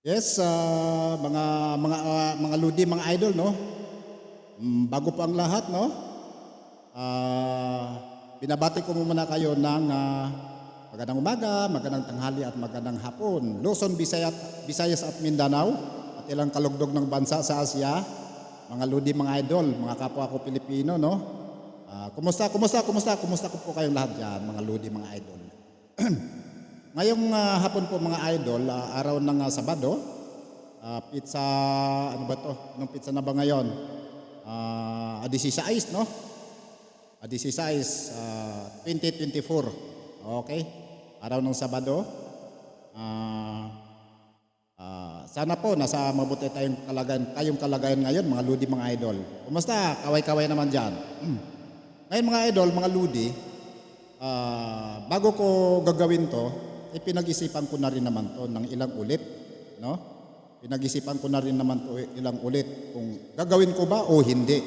Yes, mga ludi, mga idol, no? Bago po ang lahat, no? Binabati ko muna kayo ng magandang umaga, magandang tanghali at magandang hapon. Luzon, Visayas at Mindanao at ilang kalugdog ng bansa sa Asia. Mga ludi, mga idol, mga kapwa ko Pilipino, no? Kumusta ko po kayong lahat dyan, mga ludi, mga idol. Ngayong hapon po mga idol, araw ng Sabado, pizza, ano ba to? Anong pizza na ba ngayon? 16, no? 16, 2024. Okay? Araw ng Sabado. Sana po nasa mabuti kayong kalagayan ngayon, mga ludi, mga idol. Kumusta? Kaway-kaway naman dyan. Ngayon mga idol, mga ludi, bago ko gagawin to, pinag-isipan ko na rin naman to ng ilang ulit, no? Pinag-isipan ko na rin naman to ilang ulit kung gagawin ko ba o hindi.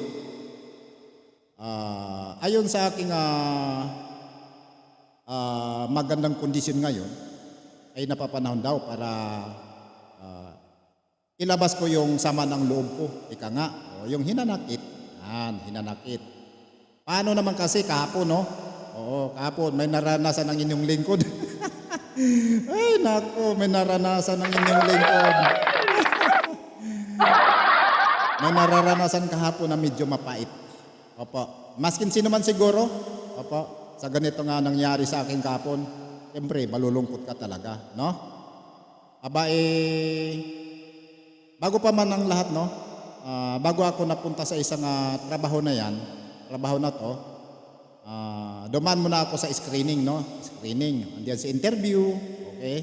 Ayon sa aking magandang kondisyon ngayon, ay napapanahon daw para ilabas ko yung sama ng loob ko. Ika nga, yung hinanakit. Hinanakit. Paano naman kasi kahapon, no? Oo, kahapon may naranasan ng inyong lingkod. Ay, nako, may naranasan ng inyong lingkod. May nararanasan kahapon na medyo mapait. Opo. Maskin sino man siguro, opo, sa ganito nga nangyari sa akin kahapon, siyempre, malulungkot ka talaga, no? Bago pa man ang lahat, no? Bago ako napunta sa isang trabaho na yan, trabaho na to, dumaan muna ako sa screening, no? Screening. Andiyan sa interview, okay?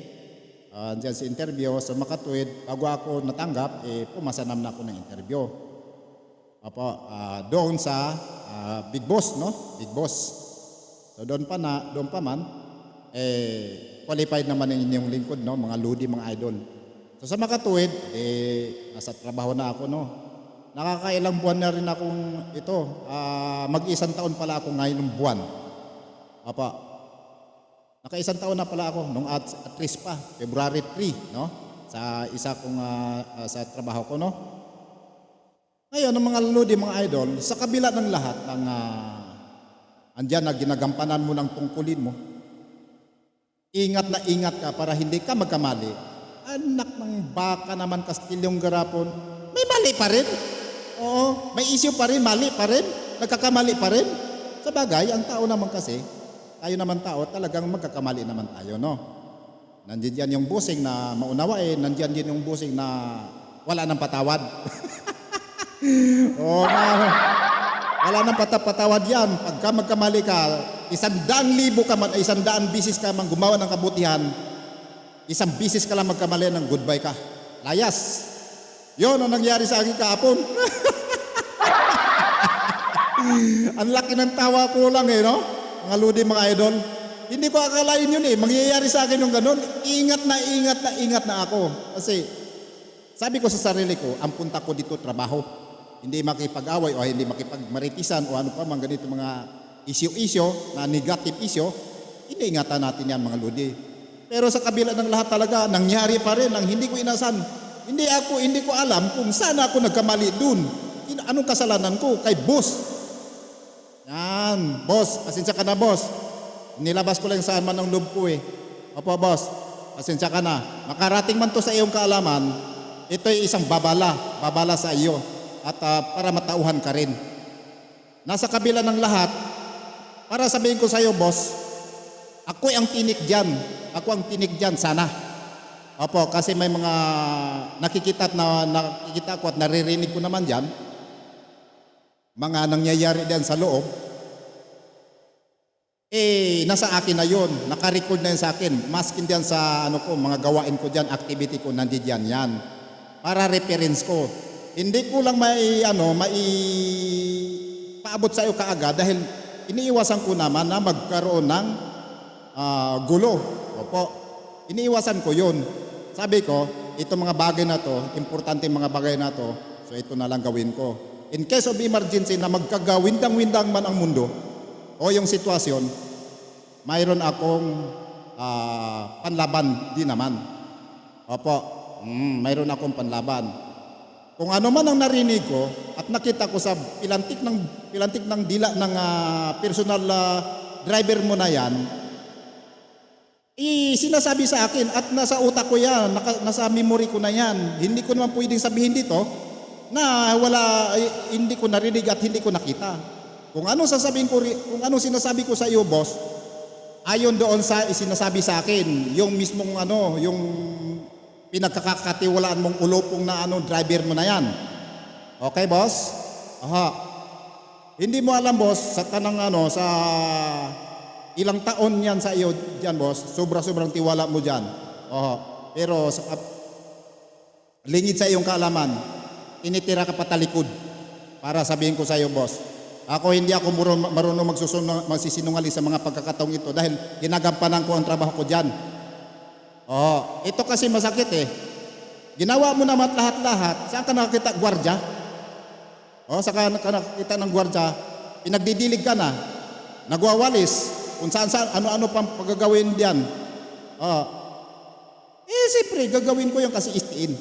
Andiyan sa interview, so makatuwid, bago ako natanggap, pumasa naman ako ng interview. Opo, doon sa Big Boss, no? Big Boss. So doon pa man, qualified naman ang inyong lingkod, no? Mga ludi, mga idol. So sa makatuwid, nasa trabaho na ako, no? Nakakailang buwan na rin akong ito. Mag-isang taon pala ako ngayon ng buwan. Opo. Naka-isang taon na pala ako nung at least pa, February 3, no? Sa isa kong sa trabaho ko, no? Ngayon, ng mga lodi, mga idol, sa kabila ng lahat ng andyan na ginagampanan mo ng tungkulin mo, ingat na ingat ka para hindi ka magkamali. Anak ng baka naman, Kastilyong Garapon, may mali pa rin. Oo, may issue pa rin, mali pa rin, nagkakamali pa rin. Sa bagay, ang tao naman kasi, tayo naman tao, talagang magkakamali naman tayo, no? Nandiyan yung busing na maunawain, nandiyan din yung busing na wala nang patawad. Wala nang patawad yan. Pagka magkamali ka, 100,000 ka man, 100 bisis ka man gumawa ng kabutihan, 1 bisis ka lang magkamali ng goodbye ka. Layas. Yun ang nangyari sa akin kahapon. Ang laki ng tawa ko lang no? Mga ludi, mga idol. Hindi ko akalain yun mangyayari sa akin yung ganun. Ingat na ako. Kasi sabi ko sa sarili ko, ang punta ko dito trabaho. Hindi makipag-away o hindi makipagmaritisan o ano pa mga ganito mga issue na negative issue. Iniingatan natin yan mga ludi. Pero sa kabila ng lahat talaga, nangyari pa rin ang hindi ko inasan. Hindi ko alam kung saan ako nagkamali dun. Anong kasalanan ko? Kay boss. Yan, boss. Pasensya ka na, boss. Nilabas ko lang saan man ang loob ko Opo, boss. Pasensya ka na. Makarating man to sa iyong kaalaman, ito'y isang babala sa iyo. At para matauhan ka rin. Nasa kabila ng lahat, para sabihin ko sa iyo, boss, ako'y ang tinik dyan. Ako ang tinik dyan, sana. Opo, kasi may mga nakikita ko at naririnig ko naman dyan, mga nangyayari diyan sa loob, nasa akin na yun, naka-record na yun sa akin, maskin diyan sa mga gawain ko diyan, activity ko, nandiyan yan, para reference ko. Hindi ko lang paabot sa iyo kaagad dahil iniiwasan ko naman na magkaroon ng gulo. Opo, iniiwasan ko yun. Sabi ko, itong mga bagay na to, importante mga bagay na to, so ito na lang gawin ko. In case of emergency na magkagawindang-windang man ang mundo o yung sitwasyon, mayroon akong panlaban din naman. Opo, mayroon akong panlaban. Kung ano man ang narinig ko at nakita ko sa pilantik ng dila ng personal driver mo na yan, sinasabi sa akin at nasa utak ko yan, nasa memory ko na yan. Hindi ko naman pwedeng sabihin dito na hindi ko narinig at hindi ko nakita. Kung ano sinasabi ko sa iyo, boss, ayon doon sa sinasabi sa akin, yung mismong yung pinagkakatiwalaan mong ulupong na driver mo na yan. Okay, boss? Aha. Hindi mo alam, boss, sa sa ilang taon yan sa iyo dyan, boss, sobrang tiwala mo dyan. Pero lingid sa iyong kaalaman, tinitira ka patalikod para sabihin ko sa iyo, boss. Hindi ako marunong magsisinungaling sa mga pagkakataong ito dahil ginagampanan ko ang trabaho ko dyan. Ito kasi masakit eh. Ginawa mo naman lahat-lahat. Saan ka nakakita? Gwardya? Saan ka nakakita ng gwardya? Pinagdidilig ka na. Nagwawalis. Kung saan, ano-ano pang pagagawin diyan. Siyempre, gagawin ko yung kasi istiin.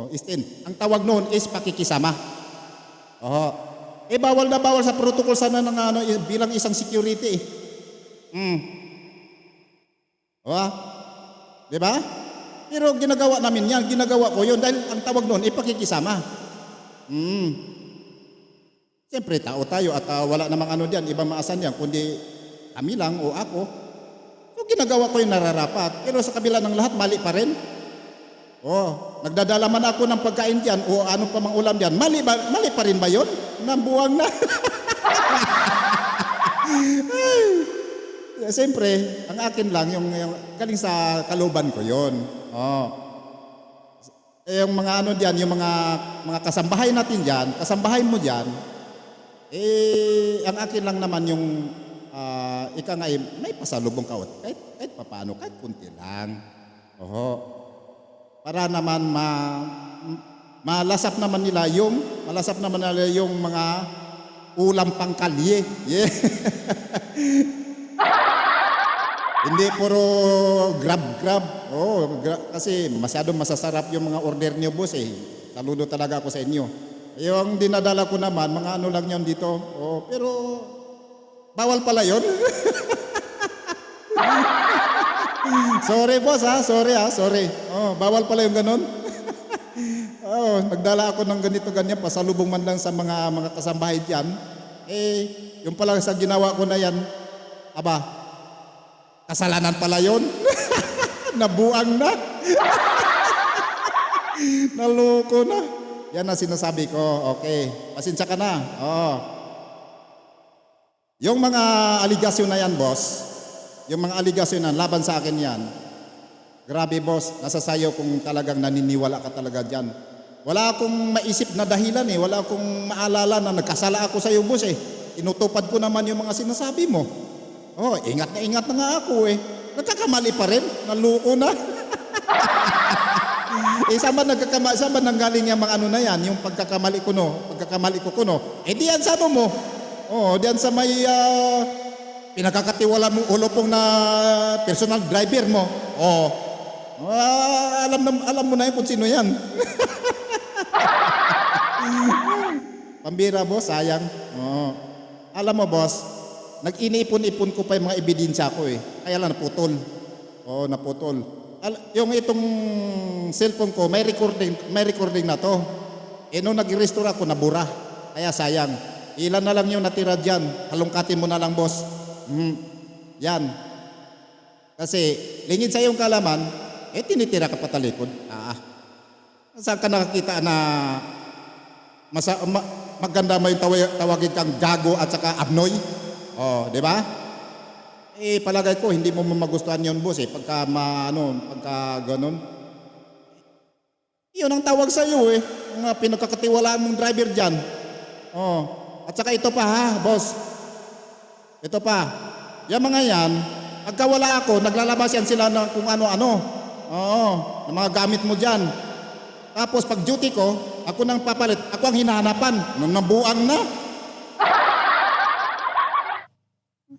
Istiin. Ang tawag noon is pakikisama. Bawal na bawal sa protocol sana ng bilang isang security. Di ba? Pero ginagawa namin yan. Ginagawa ko yun dahil ang tawag noon ay pakikisama. Siyempre, tao tayo at wala namang diyan, ibang maasan yan, kundi kami lang o ako. So ginagawa ko yung nararapat. Pero sa kabila ng lahat, mali pa rin. Nagdadala man ako ng pagkain diyan o ano pa mang ulam diyan. Mali pa rin ba yun? Nabuwang na. Siyempre, ang akin lang, yung galing sa kalooban ko yun. Yung mga diyan, yung mga kasambahay natin diyan, kasambahay mo diyan, ang akin lang naman yung ika nga may pasalubong ka kahit papaano, kahit kunti lang. Para naman malasap naman nila yung mga ulam pangkalye. Yeah. Hindi puro grab. Kasi masyadong masasarap yung mga order niyo, boss eh. Saludo talaga ako sa inyo. Yung dinadala ko naman, mga lang yun dito. Pero bawal pala yun. Sorry, boss ha. Sorry. Bawal pala yung ganun. Nagdala ako ng ganyan, pasalubong man lang sa mga kasambahay diyan. Yung pala sa ginawa ko na yan, kasalanan pala yun. Nabuang na. Naloko na. Yan ang sinasabi ko. Okay. Pasensya ka na. Yung mga aligasyon na yan, boss, yung mga aligasyon na laban sa akin yan, grabe, boss, nasa sayo kung talagang naniniwala ka talaga dyan. Wala akong maisip na dahilan eh. Wala akong maalala na nagkasala ako sa iyo, boss eh. Inutupad ko naman yung mga sinasabi mo. Ingat na nga ako eh. Nagkakamali pa rin. Naluko na. Saan ba nanggaling yung mga na yan? Yung pagkakamali ko kuno. Diyan sa mo. Diyan sa may pinakakatiwala mong ulopong na personal driver mo. Alam mo na yun kung sino yan. Pambira, boss, sayang. Alam mo, boss, nag-iniipon-ipon ko pa yung mga ebidensya ko eh. Kaya lang naputol. Naputol. Yung itong cellphone ko, may recording na to. Nung nag-restore ako, nabura. Kaya sayang. Ilan na lang yung natira dyan. Halongkatin mo na lang, boss. Yan. Kasi, lingid sa iyong kalaman, tinitira ka patalikod. Saan ka nakakita na maganda may tawagin kang gago at saka abnoy? Di ba? Palagay ko, hindi mo magustuhan yun, boss eh. Pagka ganun. Yun ang tawag sa iyo eh. Mga pinagkakatiwalaan mong driver dyan. At saka ito pa ha, boss. Ito pa. Yung mga yan, pagka wala ako, naglalabas yan sila ng kung ano-ano. Ng mga gamit mo dyan. Tapos pag duty ko, ako nang papalit. Ako ang hinahanapan. Nung nabuang na.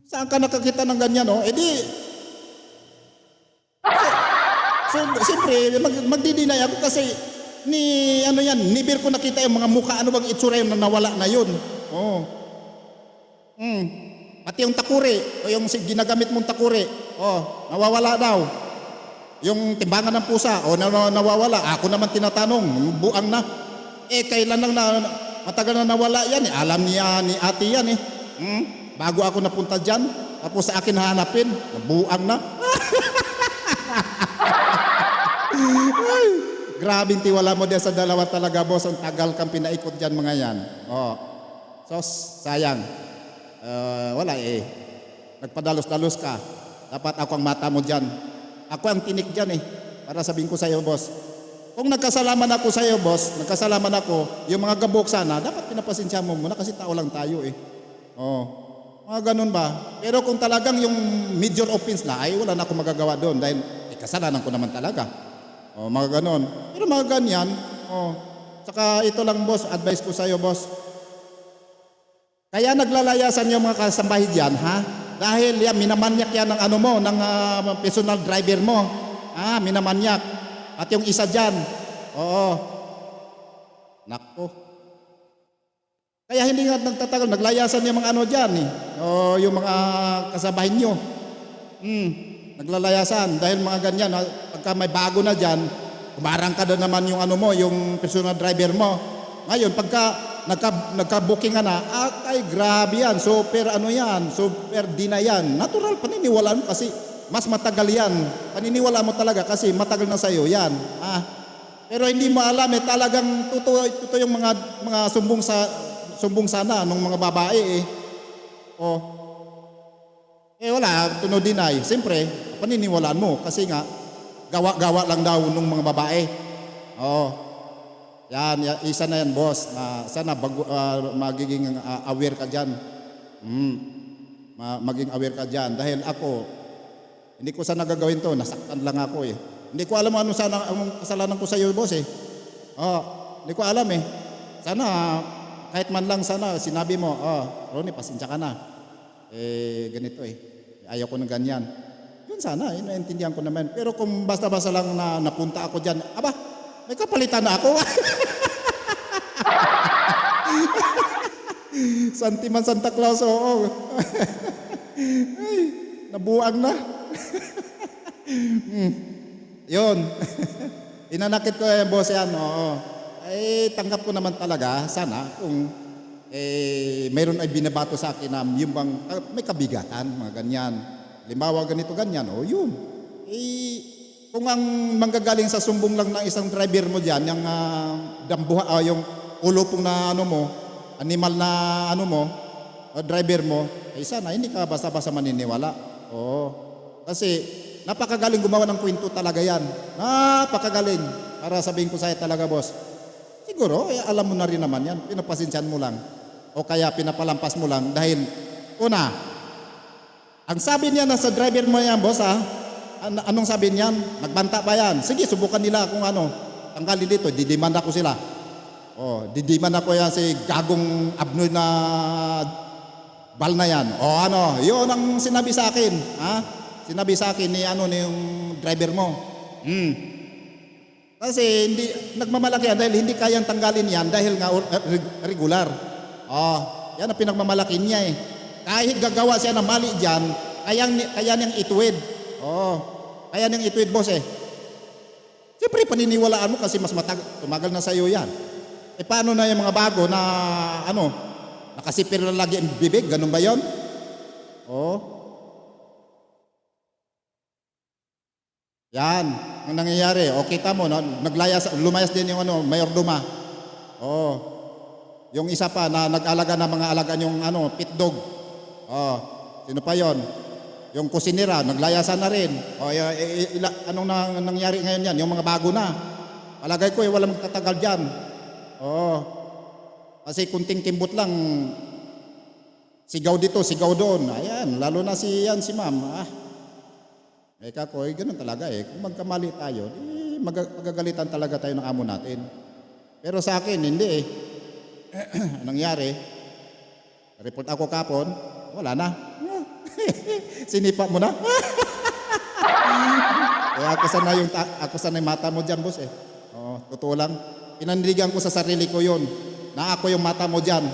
Saan ka nakakita ng ganyan, So, siyempre, magdi-deny ako kasi never ko nakita yung mga mukha, ano bang itsura yung nawala na yun. Oo. Pati yung takuri, o yung ginagamit mong takuri, nawawala daw. Yung timbangan ng pusa, nawawala. Ako naman tinatanong, buang na. Kailan lang matagal na nawala yan eh. Alam niya ni ate yan eh. Bago ako napunta dyan, tapos sa akin hahanapin, buang na. Ay, grabing tiwala mo din sa dalawa talaga, boss. Ang tagal kang pinaikot dyan mga yan. So, sayang. Wala eh. Nagpadalos-dalos ka. Dapat ako ang mata mo dyan. Ako ang tinik dyan eh. Para sabihin ko sa iyo, boss. Kung nagkasalaman ako sa iyo, boss, nagkasalaman ako, yung mga gabok sana, dapat pinapasensya mo muna kasi tao lang tayo eh. Mga ganun ba? Pero kung talagang yung major offense na, ay wala na akong magagawa doon dahil kasalanan ko naman talaga. Mga ganun. Pero mga ganyan, saka ito lang, boss, advice ko sa iyo, boss. Kaya naglalayasan yung mga kasambahay dyan, ha? Dahil yan, minamanyak yan ng ano mo, ng personal driver mo. Minamanyak. At yung isa dyan, nakko. Kaya hindi nga nagtatagal, naglayasan yung mga ano dyan eh. Yung mga kasambahay nyo. Naglalayasan dahil mga ganyan, pagka may bago na dyan, kumarang ka na naman yung ano mo, yung personal driver mo. Ngayon, pagka nagka-booking ka na, ay grabe yan, super ano yan, super di na yan. Natural, paniniwalaan mo kasi mas matagal yan. Paniniwala mo talaga kasi matagal na sa'yo yan. Pero hindi mo alam eh, talagang totoo yung mga sumbong sana ng mga babae eh. Wala, deny. Siyempre, paniniwalaan mo kasi nga, gawa-gawa lang daw ng mga babae. Yan, isa na yan, boss. Sana magiging aware ka dyan. Maging aware ka dyan. Dahil ako, hindi ko sana gagawin to. Nasaktan lang ako eh. Hindi ko alam ano sana ang kasalanan ko sa iyo, boss eh. Hindi ko alam eh. Sana, kahit man lang sana, sinabi mo, Ronnie, pasensya ka na. Ganito eh. Ayaw ko ng ganyan. Yun sana, naintindihan ko naman. Pero kung basta-basta lang na napunta ako dyan, may kapalitan na ako. Santiman Santa Claus, oo. Ay, nabuang na. Yun. Inanakit ko yung boss yan, oo. Tanggap ko naman talaga, sana, kung mayroon ay binabato sa akin na yung bang may kabigatan, mga ganyan. Limbawa ganito, ganyan, yun. Kung ang manggagaling sa sumbong lang ng isang driver mo dyan, yung dambuha, yung ulupong na ano mo, animal na ano mo, driver mo, sana hindi ka basta-basta maniniwala. Kasi napakagaling gumawa ng kwento talaga yan. Napakagaling. Para sabihin ko sa'yo talaga, boss. Siguro, alam mo na rin naman yan. Pinapasensyan mo lang. O kaya pinapalampas mo lang dahil, una, ang sabi niya na sa driver mo yan, boss, anong sabi niyan? Nagbanta ba yan? Sige, subukan nila kung ano. Tanggalin dito, didimanda ko sila. Didimanda ko yan si gagong abnoy na bal na yan. Yun ang sinabi sa akin. Sinabi sa akin ni yung driver mo. Kasi hindi nagmamalaki yan dahil hindi kayang tanggalin yan dahil nga regular. Yan ang pinagmamalaki niya eh. Kahit gagawa siya ng mali dyan, kaya niyang ituwid. Kaya niyang ituwid, boss eh. Siyempre, paniniwalaan mo kasi mas tumagal na sa'yo yan. Paano na yung mga bago na nakasipir na lagi ang bibig? Ganun ba yun? Yan, ang nangyayari. Kita mo, lumayas din yung mayordoma. Yung isa pa na nag-alaga ng mga alaga yung pit dog. Sino pa yon? Yung kusinira, naglayasan na rin. Anong nangyari ngayon yan? Yung mga bago na. Palagay ko, walang magtatagal dyan. Kasi kunting kimbot lang, sigaw dito, sigaw doon. Ayan, lalo na si ma'am. Ganun talaga eh. Kung magkamali tayo, magagalitan talaga tayo ng amo natin. Pero sa akin, hindi eh. Nangyari, report ako kapon, wala na. Sinipa mo na. Kaya Ako sana yung mata mo diyan, boss eh. Totoo lang. Pinandigan ko sa sarili ko 'yon. Na ako yung mata mo diyan.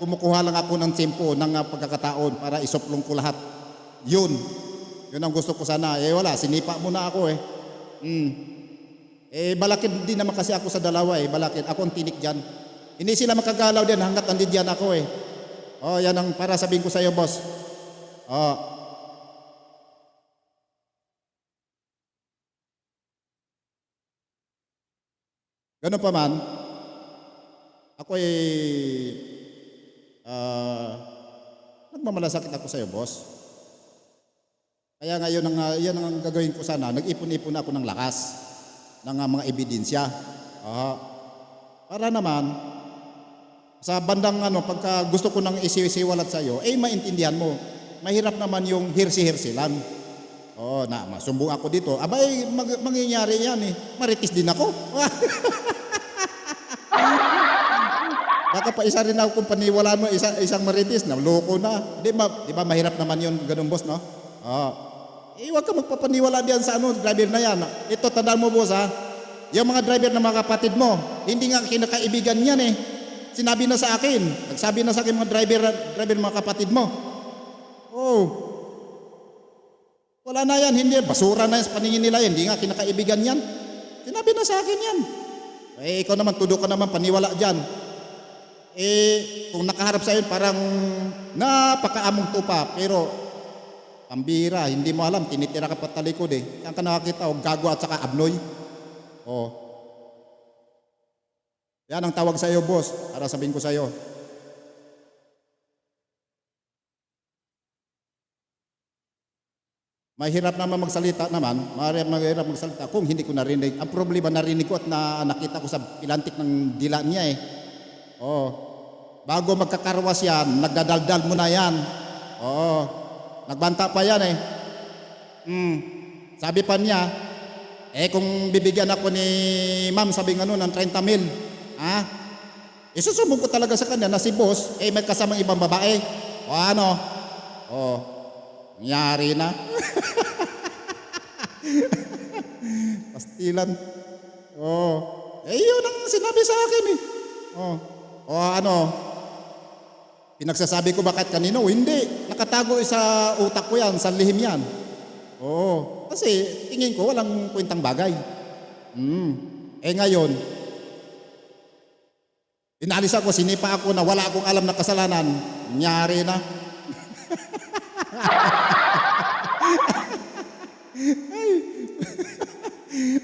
Kumukuha lang ako ng tempo ng pagkakataon para isuplong ko lahat. 'Yun. 'Yun ang gusto ko sana. Wala, sinipa mo na ako eh. Balakid din naman kasi ako sa dalawa eh. Balakid. Ako ang tinik diyan. Hindi sila makagalaw din hanggat nandiyan ako eh. Yan ang para sabihin ko sa iyo, boss. Ganun pa man, ako nagmamalasakit ako sa iyo, boss. Kaya ngayon yan ang gagawin ko sana. Nag-ipon-ipon ako ng lakas ng mga ebidensya. Para naman sa bandang pagka gusto ko nang isiwalat sa iyo, maintindihan mo. Mahirap naman yung hirsi-hirsi lang. Masumbong ako dito. Abay, mangyayari yan eh. Maritis din ako. Baka pa isa rin ako kung paniwalaan mo isang maritis na loko na. Di ba mahirap naman yun, ganun, boss, no? Huwag ka magpapaniwala diyan sa driver na yan. Ito, tandaan mo, boss, ha? Yung mga driver na mga kapatid mo, hindi nga kinakaibigan yan eh. Sinabi na sa akin. Nagsabi na sa akin mga driver mga kapatid mo. Wala na yan. Hindi, basura na yan sa paningin nila. Hindi nga kinakaibigan yan. Sinabi na sa akin yan. Ikaw naman, tudo ka naman, paniwala dyan. Kung nakaharap sa iyo, parang napakaamong tupa. Pero, pambira, hindi mo alam, tinitira ka pa talikod eh. Yan ka nakakita, gago at saka abnoy. Yan ang tawag sa iyo, boss, para sabihin ko sa iyo. Mahirap naman magsalita naman, mahirap magsalita kung hindi ko narinig. Ang problema, narinig ko at nakita ko sa pilantik ng dila niya eh. Bago magkakarwas yan, nagdadaldal mo na yan. Nagbanta pa yan eh. Sabi pa niya, kung bibigyan ako ni ma'am, sabi ng ng 30 mil, isusumbong ko talaga sa kanya na si boss, may kasamang ibang babae. Nangyari na. Pastilan. Yun ang sinabi sa akin eh. Pinagsasabi ko bakit kanino? Hindi. Nakatago sa utak ko yan, sa lihim yan. Kasi tingin ko walang kwentang bagay. Ngayon, inalis ako, sinipa ako na wala akong alam na kasalanan. Nangyari na.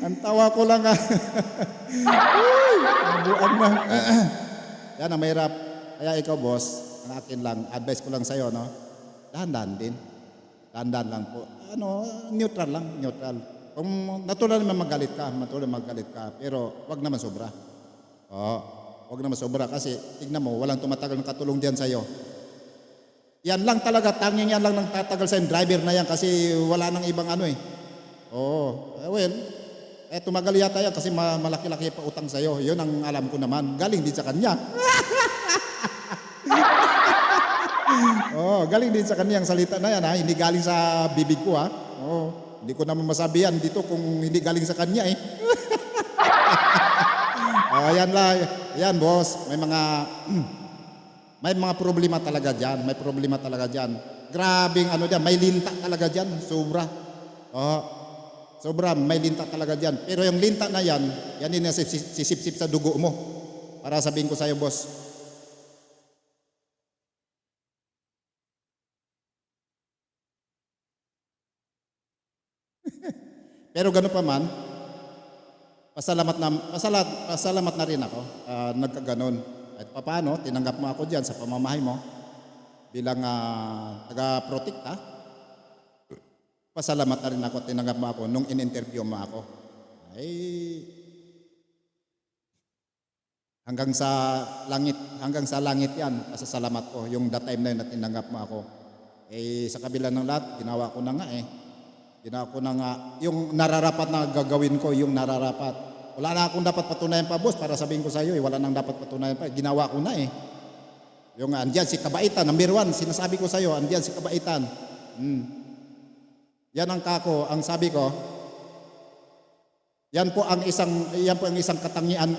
Ang tawa ko lang nabuang na. Yan ang mahirap. Kaya ikaw, boss, ang akin lang, advice ko lang sa'yo, no? Dahan-dahan din. Dahan-dahan lang po. Neutral lang, neutral. Kung natural naman magalit ka, pero wag naman sobra. Wag naman sobra kasi tignan mo, walang tumatagal ng katulong diyan sa'yo. Yan lang talaga, tanging yan lang nang tatagal sa driver na yan kasi wala nang ibang tumagal yata yan kasi malaki-laki pa utang sa'yo. Yun ang alam ko naman. Galing din sa kanya. Galing din sa kanya ang salita na yan, ha? Hindi galing sa bibig ko, ha? Hindi ko naman masabi yan dito kung hindi galing sa kanya, eh. Yan lang. Yan, boss. May mga problema talaga dyan. May problema talaga dyan. Grabing dyan. May linta talaga dyan. Sobra. Sobra, may linta talaga dyan. Pero yung linta na yan din na sisip-sip sa dugo mo. Para sabihin ko sa'yo, boss. Pero gano'n pa man, pasalamat na rin ako. Nagkaganon. At paano, tinanggap mo ako dyan sa pamamahay mo bilang taga-protekta. Pasalamat na rin ako, tinanggap mo ako nung in-interview mo ako. Hanggang sa langit yan, pasasalamat ko yung that time na yun na tinanggap mo ako. Sa kabila ng lahat, ginawa ko na nga eh. Ginawa ko na nga, yung nararapat na gagawin ko, yung nararapat. Wala na akong dapat patunayan pa, boss, para sabihin ko sa iyo, wala nang dapat patunayan pa. Ginawa ko na eh. Yung andyan si kabaitan, number 1, sinasabi ko sa iyo, andyan si kabaitan. Yan ang kako, ang sabi ko, Yan po ang isang katangian,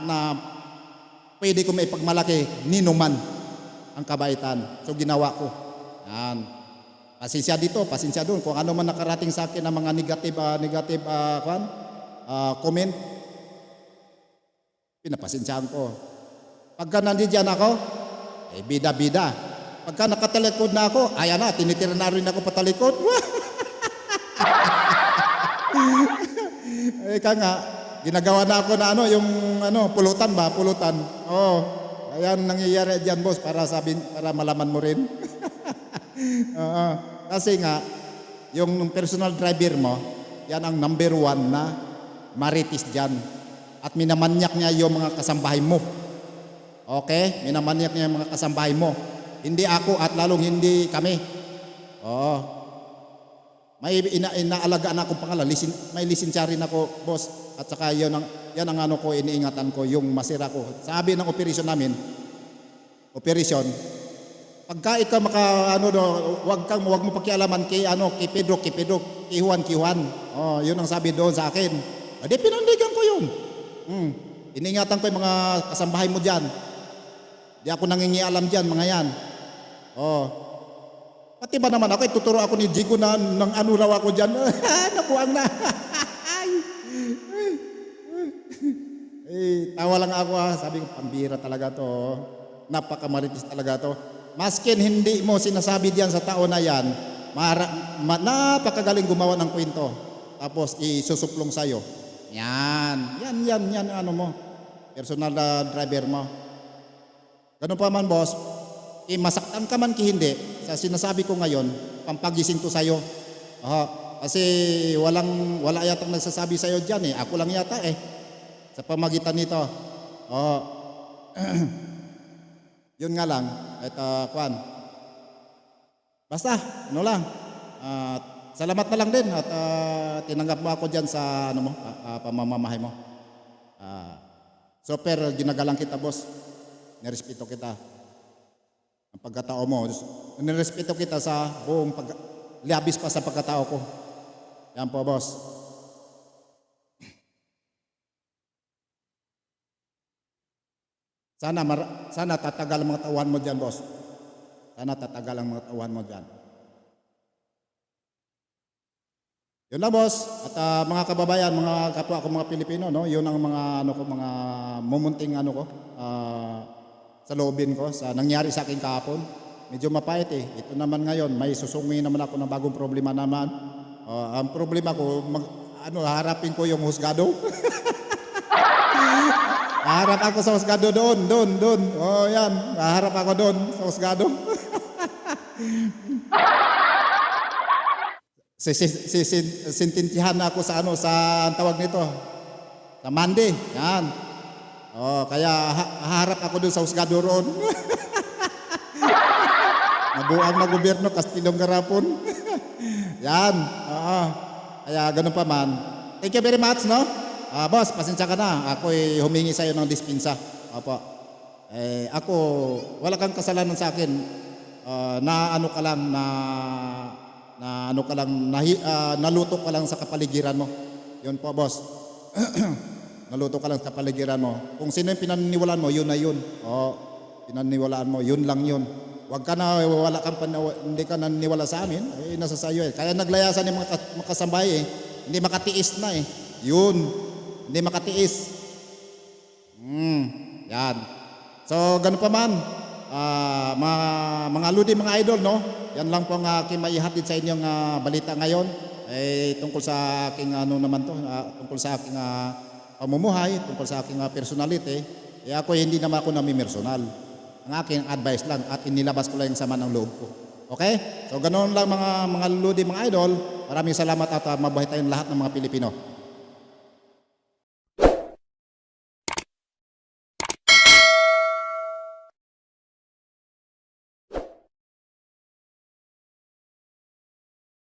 na pwede ko maipagmalaki ninuman ang kabaitan. So ginawa ko. Yan. Pasensya dito, pasensya doon. Kung ano man nakarating sa akin ng mga negative comment, pinapasensyaan ko. Pagka nandiyan ako, bida-bida. Pagka nakatalikod na ako, ayan na, tinitira na rin ako patalikod. Ika nga, ginagawa na ako na pulutan. Oo. Ayan nangyayari diyan, boss, para malaman mo rin. Oo. Kasi nga, yung personal driver mo, yan ang number 1 na maritis diyan. At minamanyak niya yung mga kasambahay mo. Okay? Minamanyak niya yung mga kasambahay mo. Hindi ako at lalong hindi kami. Oo. May inaalagaan akong pangalan. May lisensya rin ako, boss. At saka yan ang iniingatan ko, yung masira ko. Sabi ng operasyon namin, pagka ikaw wag mo pakialaman kay Pedro, kay Juan. Oh, yun ang sabi doon sa akin. Di pinandigan ko yun. Iniingatan ko yung mga kasambahay mo diyan. Di ako nangingialam diyan, mga yan. Oh. Pati ba naman ako, tuturo ako ni Jigo na ng raw ako dyan. Nakuwang na. Tawa lang ako. Sabi ko, pambira talaga to. Napakamaritis talaga to. Maskin hindi mo sinasabi diyan sa tao na yan, napakagaling gumawa ng kwento. Tapos isusuplong sa'yo. Yan, personal driver mo. Ganun pa man, boss. Masaktan ka man hindi, sa sinasabi ko ngayon, pampagising to sa'yo. Kasi wala yatang nagsasabi sa'yo dyan Ako lang yata sa pamagitan nito. Yun nga lang, basta, salamat na lang din at tinanggap mo ako dyan sa pamamamahay mo. Super ginagalang kita, boss. Nirespeto kita. Ang pagkatao mo, nirespeto kita sa buong labis pa sa pagkatao ko. Yan po, boss. Sana tatagal ang mga tauhan mo dyan, boss. Sana tatagal ang mga tauhan mo dyan. Yun lang, boss. At mga kababayan, mga kapwa ko, mga Pilipino, yun ang mga mga mumunting sa loobin ko sa nangyari sa akin kahapon. Medyo mapait Ito naman ngayon, may susungin naman ako ng bagong problema naman. Ang problema ko, harapin ko yung husgado. Harap ako sa husgado doon. Yan. Harap ako doon sa husgado. Sintintihan ako sa ang tawag nito. Sa Monday. Yan. Kaya harap ako doon sa husgado roon. Nabuang na gobyerno, Kastilong Garapon. Yan. Kaya ganun pa man. Thank you very much, boss, pasensya ka na. Ako'y humingi sa iyo ng dispensa. Opo. Ako, wala kang kasalanan sa akin. Naluto ka lang sa kapaligiran mo. Yun po, boss. Naluto ka lang sa kapaligiran mo. Kung sino yung pinaniniwalaan mo, yun na yun. Pinaniniwalaan mo, yun lang yun. Huwag ka na, hindi ka naniniwala sa amin. Nasa sayo Kaya naglayasan yung mga kasambay Hindi makatiis na Yun. Hindi makatiis. Yan. So, ganun pa man. Mga ludi, mga idol, Yan lang po ang aking maihatid sa inyong balita ngayon. Tungkol sa aking tungkol sa aking pamumuhay, tungkol sa aking personality. Ako hindi naman ako namimersonal. Ang aking advice lang at inilabas ko lang yung sama ng loob ko. Okay? So, ganoon lang mga ludi, mga idol. Maraming salamat at mabuhay tayong lahat ng mga Pilipino.